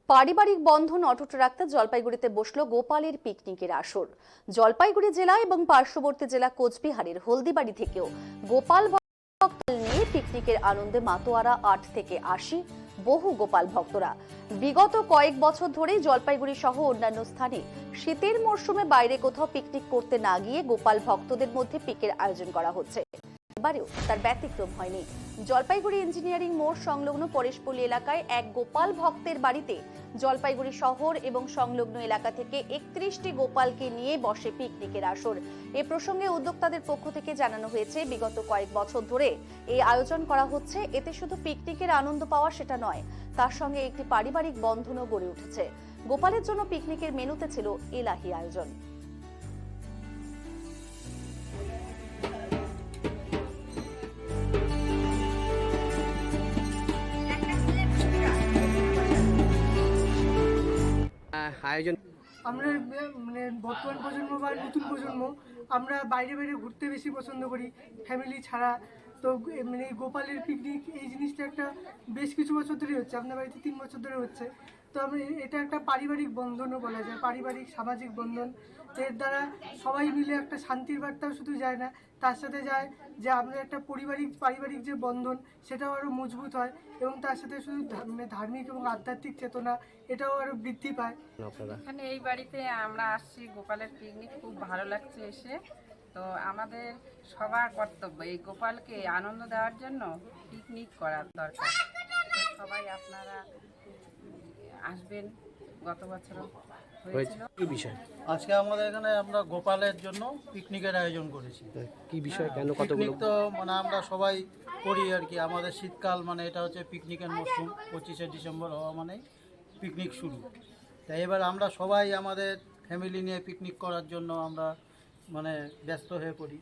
পারিবারিক বন্ধন অটুট রাখতে জলপাইগুড়িতে বসলো গোপালের পিকনিকের আসর। জলপাইগুড়ি জেলা এবং পার্শ্ববর্তী জেলা কোচবিহারের হলদিবাড়ি থেকেও গোপাল ভক্ত নিয়ে পিকনিকের আনন্দে মাতোয়ারা 8 থেকে 80 বহু গোপাল ভক্তরা। বিগত কয়েক বছর ধরেই জলপাইগুড়ি সহ অন্যান্য স্থানে শীতের মরশুমে বাইরে কোথাও পিকনিক করতে না গিয়ে গোপাল ভক্তদের মধ্যে পিকের আয়োজন করা হচ্ছে। এবারেও তার ব্যতিক্রম হয়নি। জলপাইগুড়ি ইঞ্জিনিয়ারিং মোড় সংলগ্ন পরেশপল্লী এলাকায় এক গোপাল ভক্তের বাড়িতে জলপাইগুড়ি শহর এবং সংলগ্ন এলাকা থেকে 31টি গোপালকে নিয়ে বসে পিকনিকের আসর। এ প্রসঙ্গে উদ্যোক্তাদের পক্ষ থেকে জানানো হয়েছে, বিগত কয়েক বছর ধরে এই আয়োজন করা হচ্ছে। এতে শুধু পিকনিকের আনন্দ পাওয়া সেটা নয়, তার সঙ্গে একটি পারিবারিক বন্ধনও গড়ে উঠেছে। গোপালের জন্য পিকনিকের মেনুতে ছিল এলাহি আয়োজন। আয়োজন আমরা মানে বর্তমান প্রজন্ম বা নতুন প্রজন্ম আমরা বাইরে বাইরে ঘুরতে বেশি পছন্দ করি ফ্যামিলি ছাড়া। তো মানে গোপালের পিকনিক এই জিনিসটা একটা বেশ কিছু বছর ধরে হচ্ছে, আপনার বাড়িতে 3 বছর ধরে হচ্ছে। তো আমরা এটা একটা পারিবারিক বন্ধনও বলা যায়, পারিবারিক সামাজিক বন্ধন। এর দ্বারা সবাই মিলে একটা শান্তির বার্তাও শুধু যায় না, তার সাথে যায় যে আমাদের একটা পারিবারিক যে বন্ধন সেটাও আরও মজবুত হয়, এবং তার সাথে শুধু মানে ধার্মিক এবং আধ্যাত্মিক চেতনা এটাও আরও বৃদ্ধি পায়। এখানে এই বাড়িতে আমরা আসছি, গোপালের পিকনিক খুব ভালো লাগছে এসে। তো আমাদের সবার কর্তব্য এই গোপালকে আনন্দ দেওয়ার জন্য পিকনিক করার দরকার। সবাই আপনারা আসবেন, গত বছরও হয়েছিল। কি বিষয় আজকে আমাদের এখানে আমরা গোপালের জন্য পিকনিকের আয়োজন করেছি। কি বিষয় কেন কতগুলো পিকনিক তো মানে আমরা সবাই করি আর কি। আমাদের শীতকাল মানে এটা হচ্ছে পিকনিকের মরশুম, 25শে ডিসেম্বর হওয়া মানে পিকনিক শুরু। তাই এবার আমরা সবাই আমাদের ফ্যামিলি নিয়ে পিকনিক করার জন্য আমরা মানে ব্যস্ত হয়ে পড়ি।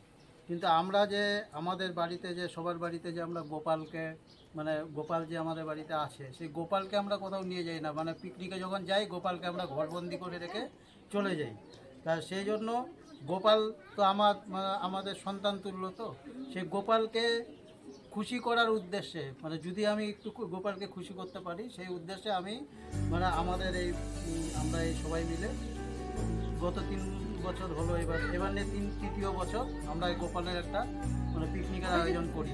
কিন্তু আমরা যে আমাদের বাড়িতে যে সবার বাড়িতে যে আমরা গোপালকে মানে গোপাল যে আমাদের বাড়িতে আছে সেই গোপালকে আমরা কোথাও নিয়ে যাই না। মানে পিকনিকে যখন যাই গোপালকে আমরা ঘরবন্দি করে রেখে চলে যাই। তা সেই জন্য গোপাল তো আমাদের সন্তান তুল্য, তো সেই গোপালকে খুশি করার উদ্দেশ্যে মানে যদি আমি একটু গোপালকে খুশি করতে পারি সেই উদ্দেশ্যে আমি মানে আমাদের আমরা এই সবাই মিলে গত 3 বছর হলো, এবার নিয়ে তৃতীয় বছর আমরা এই গোপালের একটা মানে পিকনিকের আয়োজন করি।